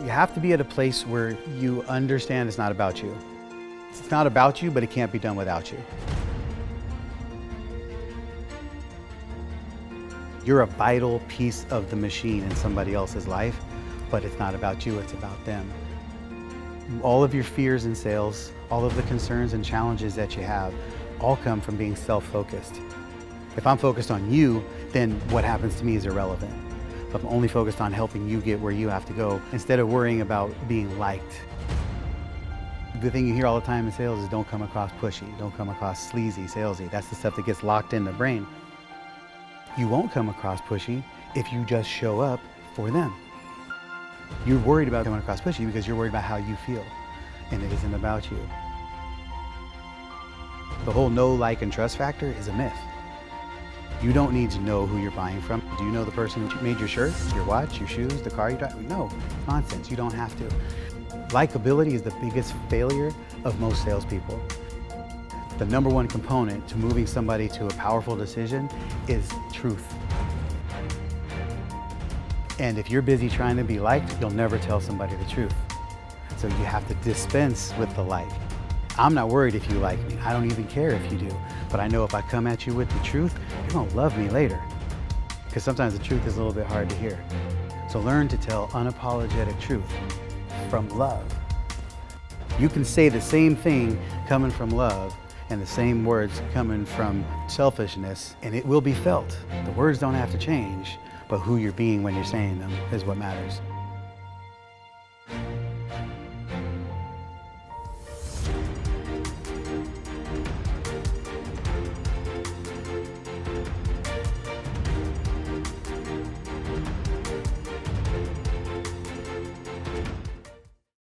You have to be at a place where you understand it's not about you. It's not about you, but it can't be done without you. You're a vital piece of the machine in somebody else's life, but it's not about you, it's about them. All of your fears in sales, all of the concerns and challenges that you have, all come from being self-focused. If I'm focused on you, then what happens to me is irrelevant. If I'm only focused on helping you get where you have to go, instead of worrying about being liked. The thing you hear all the time in sales is don't come across pushy, don't come across sleazy, salesy. That's the stuff that gets locked in the brain. You won't come across pushy if you just show up for them. You're worried about coming across pushy because you're worried about how you feel, and it isn't about you. The whole know, like, and trust factor is a myth. You don't need to know who you're buying from. Do you know the person who made your shirt, your watch, your shoes, the car you drive? No, nonsense, you don't have to. Likability is the biggest failure of most salespeople. The number one component to moving somebody to a powerful decision is truth. And if you're busy trying to be liked, you'll never tell somebody the truth. So you have to dispense with the like. I'm not worried if you like me. I don't even care if you do. But I know if I come at you with the truth, you're gonna love me later. Because sometimes the truth is a little bit hard to hear. So learn to tell unapologetic truth from love. You can say the same thing coming from love and the same words coming from selfishness, and it will be felt. The words don't have to change, but who you're being when you're saying them is what matters.